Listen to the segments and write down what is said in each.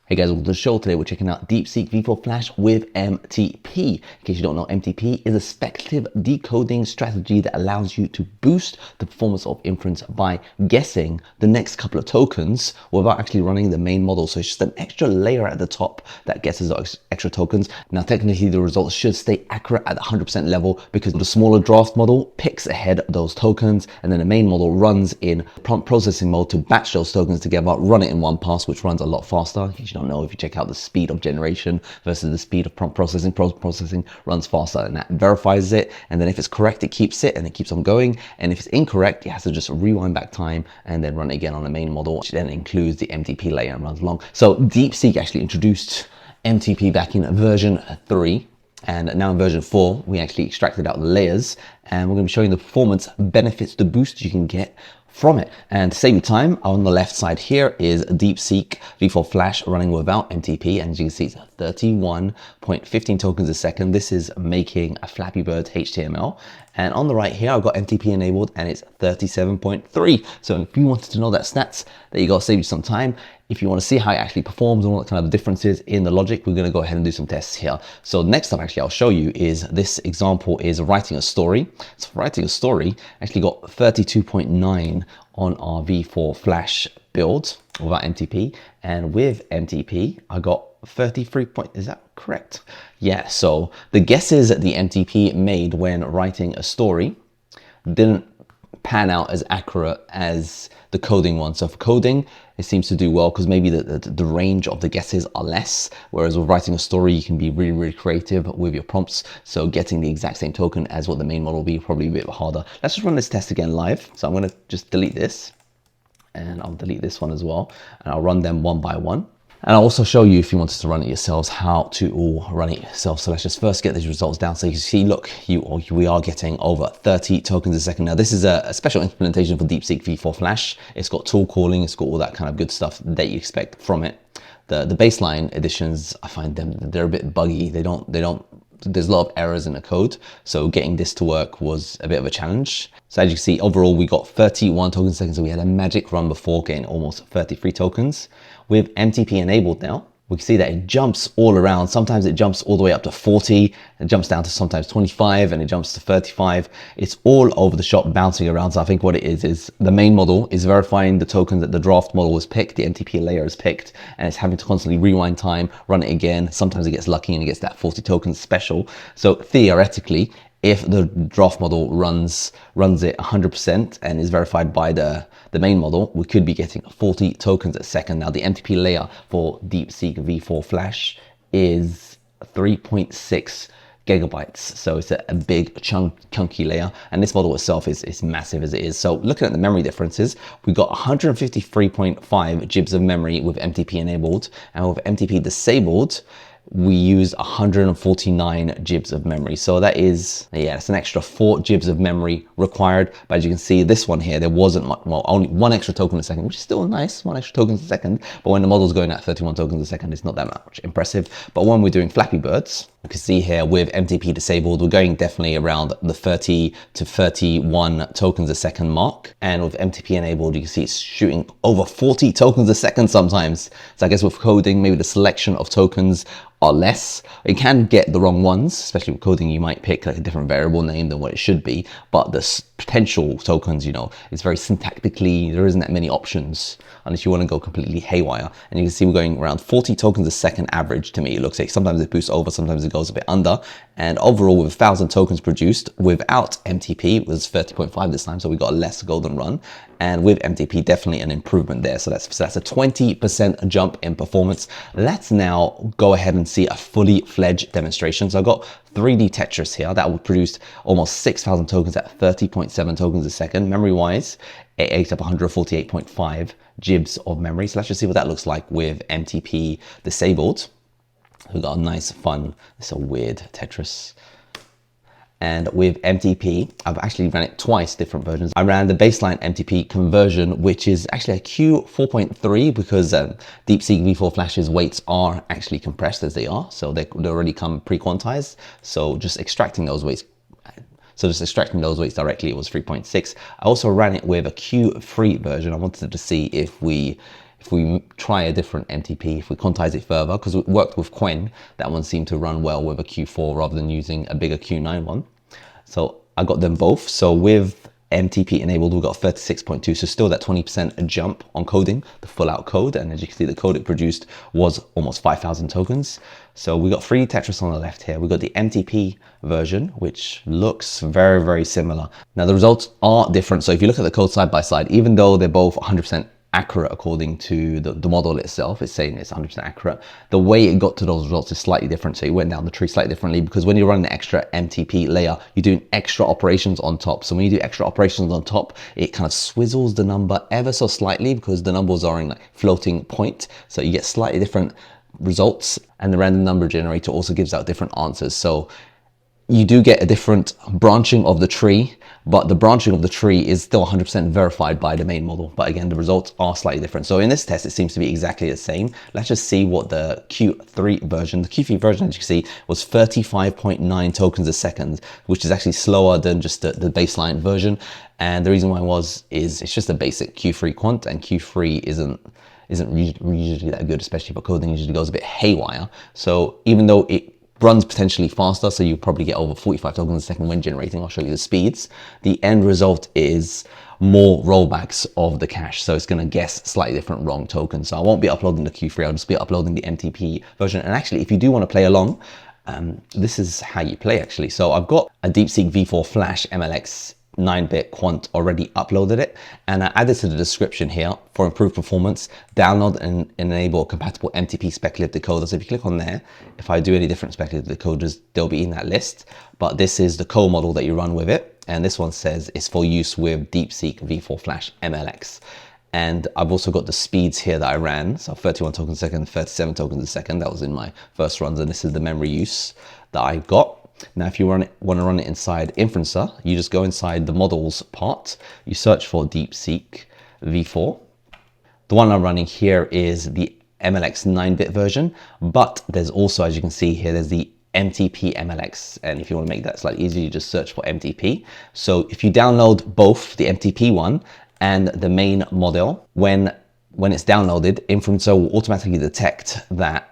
Hey guys, welcome to the show. Today we're checking out DeepSeek V4 Flash with MTP. In case you don't know, MTP is a speculative decoding strategy that allows you to boost the performance of inference by guessing the next couple of tokens without actually running the main model. So it's just an extra layer at the top that guesses those extra tokens. Now technically the results should stay accurate at the 100% level because the smaller draft model picks ahead those tokens, and then the main model runs in prompt processing mode to batch those tokens together, run it in one pass, which runs a lot faster. In case you don't know, if you check out the speed of generation versus the speed of prompt processing, processing runs faster, and that verifies it. And then if it's correct, it keeps it and it keeps on going. And if it's incorrect, it has to just rewind back time and then run it again on the main model, which then includes the MTP layer and runs along. So DeepSeek actually introduced MTP back in version 3. And now in version 4, we actually extracted out the layers, and we're going to be showing the performance benefits, the boost you can get from it. And to save you time, on the left side here is DeepSeek V4 Flash running without MTP, and as you can see, it's 31.15 tokens a second. This is making a Flappy Bird HTML. And on the right here, I've got MTP enabled, and it's 37.3. So if you wanted to know that stats, there you go, save you some time. If you want to see how it actually performs and what kind of differences in the logic, we're going to go ahead and do some tests here. So next up, actually, I'll show you is this example is writing a story. So writing a story, actually got 32.9 on our V4 Flash build without MTP, and with MTP, I got 33 point, is that correct? Yeah, so the guesses that the MTP made when writing a story didn't pan out as accurate as the coding one. So for coding, it seems to do well because maybe the range of the guesses are less, whereas with writing a story, you can be really creative with your prompts. So getting the exact same token as what the main model will be probably a bit harder. Let's just run this test again live. So I'm going to just delete this, and I'll delete this one as well, and I'll run them one by one. And I'll also show you, if you wanted to run it yourselves, how to all run it yourself. So let's just first get these results down. So you can see, look, we are getting over 30 tokens a second. Now this is a special implementation for DeepSeek V4 Flash. It's got tool calling, it's got all that kind of good stuff that you expect from it. The baseline editions, I find they're a bit buggy. There's a lot of errors in the code. So getting this to work was a bit of a challenge. So as you can see, overall, we got 31 tokens a second. So we had a magic run before getting almost 33 tokens. With MTP enabled now, we can see that it jumps all around. Sometimes it jumps all the way up to 40, it jumps down to sometimes 25, and it jumps to 35. It's all over the shop, bouncing around. So I think what it is the main model is verifying the token that the draft model was picked, the MTP layer is picked, and it's having to constantly rewind time, run it again. Sometimes it gets lucky and it gets that 40 tokens special. So theoretically, if the draft model runs it 100% and is verified by the main model, we could be getting 40 tokens a second. Now the MTP layer for DeepSeek V4 Flash is 3.6 gigabytes. So it's a big chunky layer, and this model itself is massive as it is. So looking at the memory differences, we got 153.5 gibs of memory with MTP enabled, and with MTP disabled, we use 149 gibs of memory. So that is, yeah, it's an extra 4 gibs of memory required. But as you can see, this one here, there wasn't much, well, only 1 extra token a second, which is still nice, 1 extra token a second. But when the model's going at 31 tokens a second, it's not that much impressive. But when we're doing Flappy Birds, you can see here with MTP disabled, we're going definitely around the 30 to 31 tokens a second mark. And with MTP enabled, you can see it's shooting over 40 tokens a second sometimes. So I guess with coding, maybe the selection of tokens are less. It can get the wrong ones, especially with coding. You might pick like a different variable name than what it should be, but the potential tokens, you know, it's very syntactically, there isn't that many options unless you want to go completely haywire. And you can see we're going around 40 tokens a second average. To me, it looks like sometimes it boosts over, sometimes it goes a bit under. And overall, with 1,000 tokens produced without MTP, it was 30.5 this time, so we got a less golden run. And with MTP, definitely an improvement there. So that's a 20% jump in performance. Let's now go ahead and see a fully fledged demonstration. So I've got 3D Tetris here that will produce almost 6,000 tokens at 30.7 tokens a second. Memory wise, it ate up 148.5 gibs of memory. So let's just see what that looks like with MTP disabled. We've got a nice fun, it's a weird Tetris. And with MTP, I've actually ran it twice, different versions. I ran the baseline MTP conversion, which is actually a Q4.3 because DeepSeek V4 Flash's weights are actually compressed as they are. So they already come pre-quantized. So just extracting those weights directly, it was 3.6. I also ran it with a Q3 version. I wanted to see if we if we try a different MTP, if we quantize it further, because it worked with Qwen, that one seemed to run well with a Q4 rather than using a bigger Q9 one. So I got them both. So with MTP enabled, we got 36.2, so still that 20% jump on coding, the full out code. And as you can see, the code it produced was almost 5,000 tokens. So we got 3 Tetris on the left here. We got the MTP version, which looks very, very similar. Now the results are different. So if you look at the code side by side, even though they're both 100% accurate according to the model itself, it's saying it's 100% accurate, the way it got to those results is slightly different. So it went down the tree slightly differently, because when you run the extra MTP layer, you're doing extra operations on top. So when you do extra operations on top, it kind of swizzles the number ever so slightly, because the numbers are in like floating point, so you get slightly different results. And the random number generator also gives out different answers. So you do get a different branching of the tree, but the branching of the tree is still 100% verified by the main model. But again, the results are slightly different. So in this test, it seems to be exactly the same. Let's just see what the Q3 version, the Q3 version, as you can see, was 35.9 tokens a second, which is actually slower than just the baseline version. And the reason why is it's just a basic Q3 quant, and Q3 isn't usually that good, especially for coding. Usually goes a bit haywire. So even though it runs potentially faster, so you probably get over 45 tokens a second when generating, I'll show you the speeds, the end result is more rollbacks of the cache. So it's going to guess slightly different wrong tokens. So I won't be uploading the Q3, I'll just be uploading the MTP version. And actually, if you do want to play along, this is how you play actually. So I've got a DeepSeek v4 Flash MLX 9-bit quant already uploaded it, and I added to the description here for improved performance, download and enable compatible MTP speculative decoders. So if you click on there, if I do any different speculative decoders, they'll be in that list, but this is the co-model that you run with it, and this one says it's for use with DeepSeek v4 Flash MLX. And I've also got the speeds here that I ran, so 31 tokens a second, 37 tokens a second. That was in my first runs, and this is the memory use that I got. Now, if you want to run it inside Inferencer, you just go inside the models part, you search for DeepSeek v4. The one I'm running here is the MLX 9-bit version, but there's also, as you can see here, there's the MTP MLX. And if you want to make that slightly easier, you just search for MTP. So if you download both the MTP one and the main model, when it's downloaded, Inferencer will automatically detect that,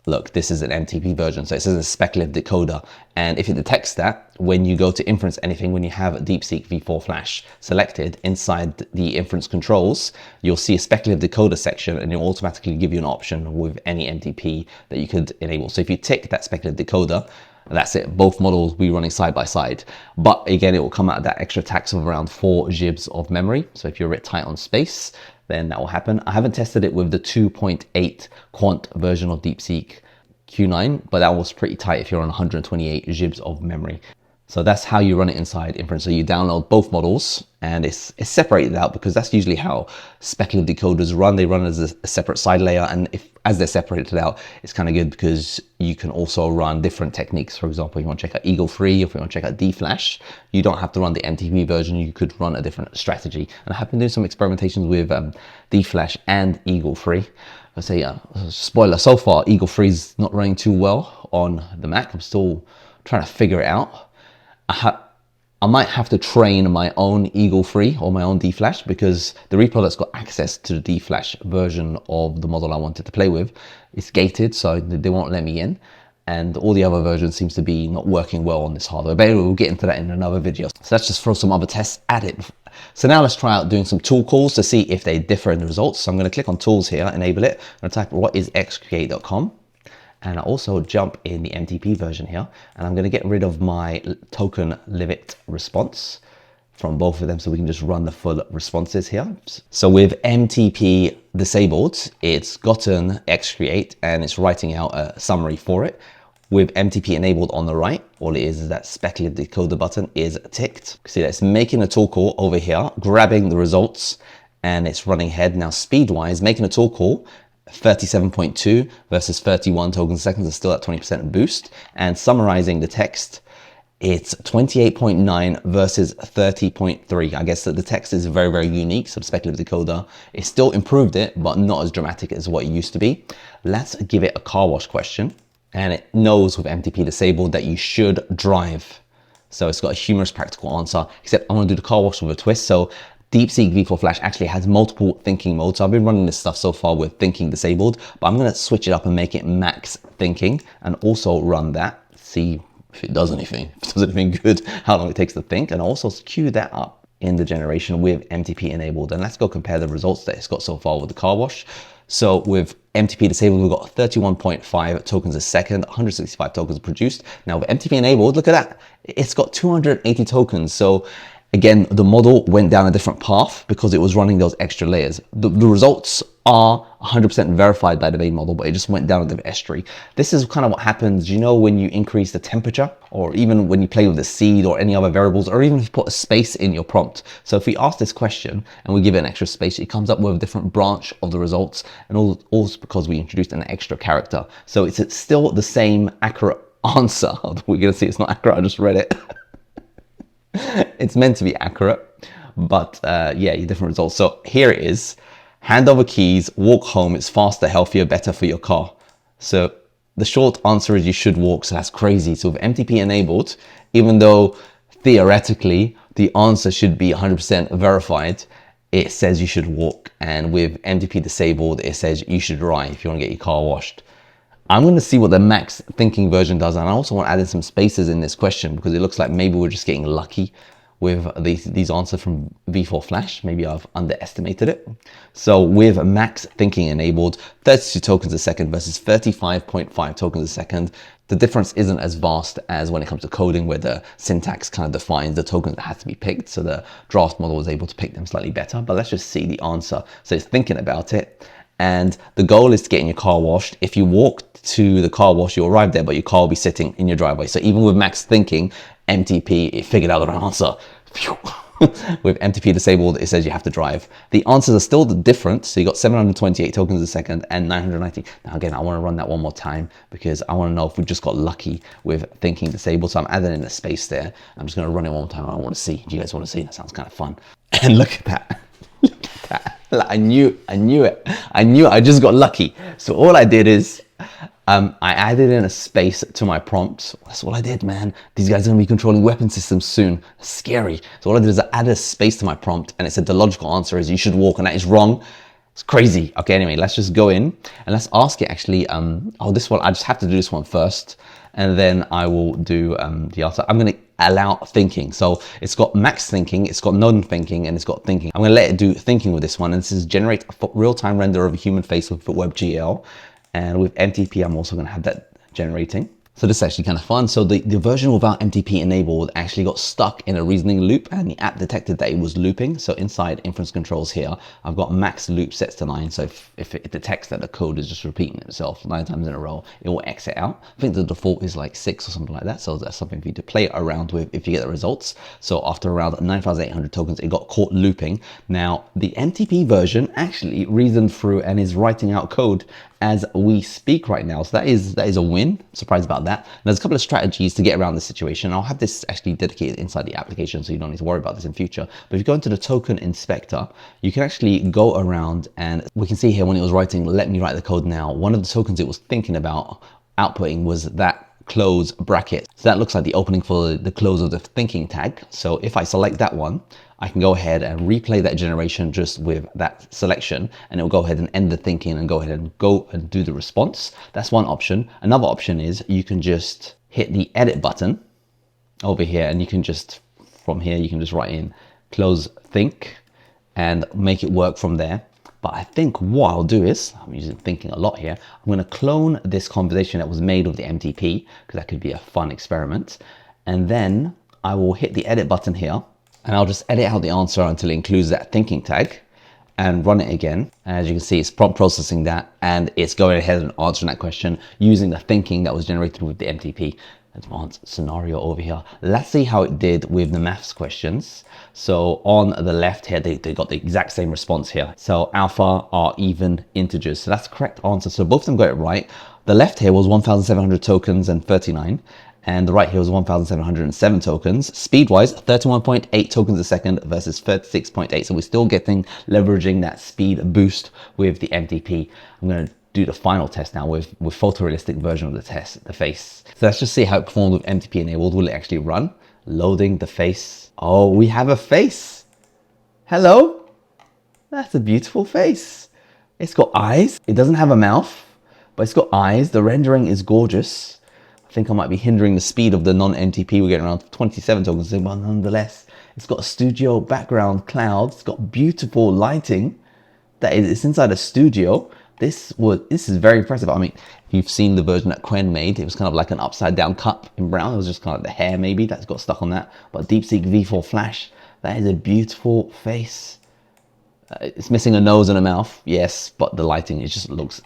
look, this is an MTP version, so it says a speculative decoder. And if it detects that, when you go to inference anything, when you have DeepSeek v4 Flash selected, inside the inference controls, you'll see a speculative decoder section, and it'll automatically give you an option with any MTP that you could enable. So if you tick that speculative decoder, that's it, both models will be running side by side. But again, it will come out of that extra tax of around 4 GB of memory. So if you're a bit tight on space, then that will happen. I haven't tested it with the 2.8 quant version of DeepSeek Q9, but that was pretty tight if you're on 128 GB of memory. So that's how you run it inside Inference. So you download both models, and it's separated out, because that's usually how speculative decoders run. They run as a separate side layer, and as they're separated out, it's kind of good because you can also run different techniques. For example, if you want to check out Eagle Free, if you want to check out D-Flash, you don't have to run the MTP version. You could run a different strategy. And I have been doing some experimentations with D-Flash and Eagle Free. I say, spoiler, so far Eagle Free is not running too well on the Mac. I'm still trying to figure it out. I might have to train my own Eagle Free or my own D-Flash, because the repo that's got access to the D-Flash version of the model I wanted to play with is gated, so they won't let me in. And all the other versions seems to be not working well on this hardware. But anyway, we'll get into that in another video. So let's just throw some other tests at it. So now let's try out doing some tool calls to see if they differ in the results. So I'm going to click on tools here, enable it. I'm going to type what is xcreate.com. And I also jump in the MTP version here, and I'm going to get rid of my token limit response from both of them, so we can just run the full responses here. So with MTP disabled, it's gotten xcreate and it's writing out a summary for it. With MTP enabled on the right, all it is that speculative decoder button is ticked. See that it's making a tool call over here, grabbing the results, and it's running ahead. Now speed-wise, making a tool call, 37.2 versus 31 tokens a second is still at 20% boost. And summarizing the text, it's 28.9 versus 30.3. I guess that the text is very, very unique. So speculative decoder, it still improved it, but not as dramatic as what it used to be. Let's give it a car wash question. And it knows with MTP disabled that you should drive. So it's got a humorous practical answer, except I'm going to do the car wash with a twist. So DeepSeek V4 Flash actually has multiple thinking modes. So I've been running this stuff so far with thinking disabled, but I'm going to switch it up and make it max thinking and also run that. See if it does anything, if it does anything good, how long it takes to think, and also queue that up in the generation with MTP enabled. And let's go compare the results that it's got so far with the car wash. So with MTP disabled, we've got 31.5 tokens a second, 165 tokens produced. Now with MTP enabled, look at that. It's got 280 tokens. So again, the model went down a different path because it was running those extra layers. The results are 100% verified by the main model, but it just went down a different estuary. This is kind of what happens, you know, when you increase the temperature, or even when you play with the seed or any other variables, or even if you put a space in your prompt. So if we ask this question and we give it an extra space, it comes up with a different branch of the results, and all because we introduced an extra character. So it's still the same accurate answer. We're gonna see it's not accurate, I just read it. It's meant to be accurate, but yeah, different results. So here it is. Hand over keys, walk home. It's faster, healthier, better for your car. So the short answer is you should walk. So that's crazy. So with MTP enabled, even though theoretically the answer should be 100% verified, it says you should walk. And with MTP disabled, it says you should drive if you want to get your car washed. I'm going to see what the max thinking version does. And I also want to add in some spaces in this question because it looks like maybe we're just getting lucky with these answers from V4 Flash. Maybe I've underestimated it. So with max thinking enabled, 32 tokens a second versus 35.5 tokens a second. The difference isn't as vast as when it comes to coding, where the syntax kind of defines the tokens that have to be picked. So the draft model was able to pick them slightly better, but let's just see the answer. So it's thinking about it. And the goal is to get in your car washed. If you walk to the car wash, you'll arrive there, but your car will be sitting in your driveway. So even with max thinking, MTP, it figured out the right answer. With MTP disabled, it says you have to drive. The answers are still different. So you got 728 tokens a second and 990. Now again, I want to run that one more time because I want to know if we just got lucky with thinking disabled. So I'm adding in a space there. I'm just going to run it one more time. I want to see. Do you guys want to see? That sounds kind of fun. And look at that. Look at that. Like, I knew it. I just got lucky. So all I did is I added in a space to my prompt. That's all I did, man. These guys are gonna be controlling weapon systems soon. That's scary. So all I did is I added a space to my prompt, and it said the logical answer is you should walk, and that is wrong. It's crazy. Okay, anyway, let's just go in and let's ask it actually. Oh, this one, I just have to do this one first, and then I will do the answer. I'm gonna allow thinking. So it's got max thinking, it's got non-thinking, and it's got thinking. I'm gonna let it do thinking with this one, and this is generate a real-time render of a human face with WebGL. And with MTP, I'm also going to have that generating. So this is actually kind of fun. So the version without MTP enabled actually got stuck in a reasoning loop, and the app detected that it was looping. So inside inference controls here, I've got max loop sets to 9. So if it detects that the code is just repeating itself 9 times in a row, it will exit out. I think the default is like 6 or something like that. So that's something for you to play around with if you get the results. So after around 9,800 tokens, it got caught looping. Now the MTP version actually reasoned through and is writing out code as we speak right now. So that is a win. Surprised about that. And there's a couple of strategies to get around this situation. I'll have this actually dedicated inside the application, so you don't need to worry about this in future. But if you go into the token inspector, you can actually go around, and we can see here when it was writing, let me write the code now, one of the tokens it was thinking about outputting was that close bracket. So that looks like the opening for the close of the thinking tag. So if I select that one, I can go ahead and replay that generation just with that selection, and it will go ahead and end the thinking and go ahead and do the response. That's one option. Another option is you can just hit the edit button over here, and you can just, from here, you can just write in close think and make it work from there. But I think what I'll do is, I'm using thinking a lot here, I'm going to clone this conversation that was made with the MTP, because that could be a fun experiment. And then I will hit the edit button here, and I'll just edit out the answer until it includes that thinking tag and run it again. And as you can see, it's prompt processing that, and it's going ahead and answering that question using the thinking that was generated with the MTP. Advanced scenario over here. Let's see how it did with the maths questions. So on the left here, they got the exact same response here. So alpha are even integers. So that's the correct answer. So both of them got it right. The left here was 1,700 tokens and 39. And the right here was 1,707 tokens. Speed-wise, 31.8 tokens a second versus 36.8. So we're still leveraging that speed boost with the MTP. I'm going to do the final test now with photorealistic version of the test, the face. So let's just see how it performed with MTP enabled. Will it actually run? Loading the face. Oh, we have a face. Hello? That's a beautiful face. It's got eyes. It doesn't have a mouth, but it's got eyes. The rendering is gorgeous. I think I might be hindering the speed of the non-MTP. We're getting around 27 tokens, but nonetheless, it's got a studio background cloud. It's got beautiful lighting. It's inside a studio. This is very impressive. I mean, if you've seen the version that Qwen made, it was kind of like an upside down cup in brown. It was just kind of the hair maybe that's got stuck on that. But DeepSeek V4 Flash, that is a beautiful face. It's missing a nose and a mouth, yes, but the lighting, it just looks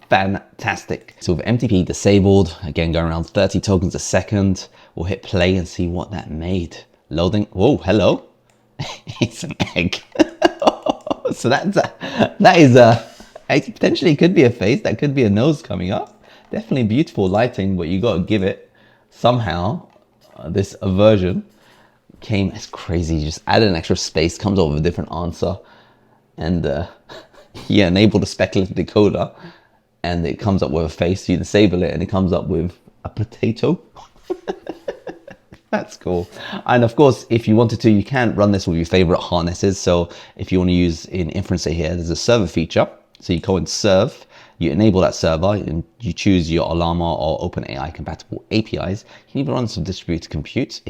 fantastic. So with MTP disabled, again going around 30 tokens a second, we'll hit play and see what that made. Loading. Whoa, hello. It's an egg. So that is potentially it could be a face, that could be a nose coming up. Definitely beautiful lighting, but you got to give it somehow. This version came as crazy. You just added an extra space, comes up with a different answer, and you enable the speculative decoder, and it comes up with a face. You disable it, and it comes up with a potato. That's cool. And of course, if you wanted to, you can run this with your favorite harnesses. So if you want to use in inference here, there's a server feature. So you go and serve, you enable that server, and you choose your llama or OpenAI compatible APIs. You can even run some distributed compute.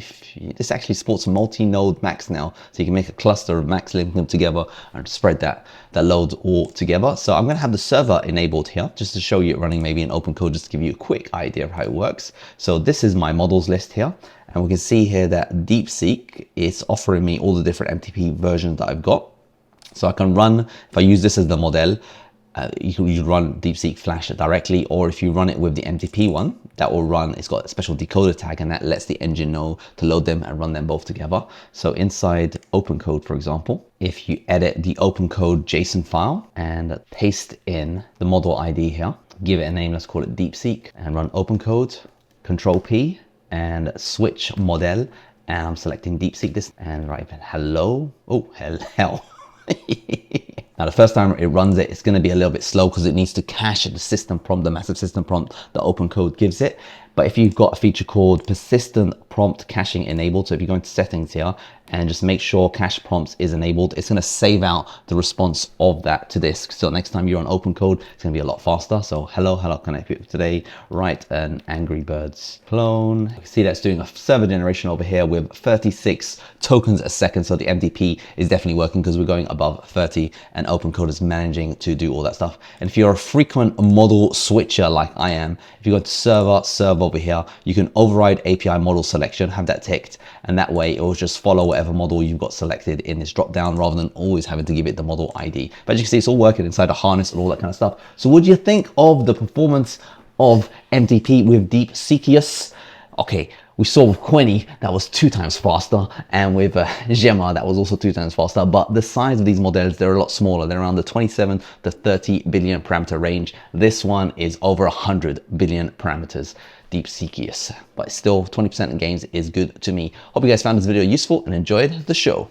This actually supports multi-node Macs now, so you can make a cluster of Macs, link them together, and spread that load all together. So I'm going to have the server enabled here, just to show you it running maybe in open code, just to give you a quick idea of how it works. So this is my models list here. And we can see here that DeepSeek is offering me all the different MTP versions that I've got. So I can run, if I use this as the model, you can run DeepSeek Flash directly, or if you run it with the MTP one, that will run, it's got a special decoder tag, and that lets the engine know to load them and run them both together. So inside OpenCode, for example, if you edit the OpenCode JSON file and paste in the model ID here, give it a name, let's call it DeepSeek, and run OpenCode, Control P, and switch model, and I'm selecting DeepSeek this, and right, hello, oh, hell. Now the first time it runs it, it's going to be a little bit slow because it needs to cache the system prompt, the massive system prompt that OpenCode gives it. But if you've got a feature called persistent prompt caching enabled, so if you go into settings here and just make sure cache prompts is enabled, it's going to save out the response of that to disk. So next time you're on OpenCode, it's going to be a lot faster. So hello, can I help you today? Write an Angry Birds clone. You can see that's doing a server generation over here with 36 tokens a second. So the MTP is definitely working because we're going above 30, and OpenCode is managing to do all that stuff. And if you're a frequent model switcher like I am, if you go to server over here, you can override API model selection, have that ticked, and that way it will just follow whatever model you've got selected in this drop down rather than always having to give it the model ID. But as you can see, it's all working inside a harness and all that kind of stuff. So what do you think of the performance of MTP with DeepSeek? Okay, we saw with Qwen that was 2 times faster, and with Gemma that was also 2 times faster, but the size of these models, they're a lot smaller. They're around the 27 to 30 billion parameter range. This one is over 100 billion parameters. DeepSeek, but still 20% in gains is good to me. Hope you guys found this video useful and enjoyed the show.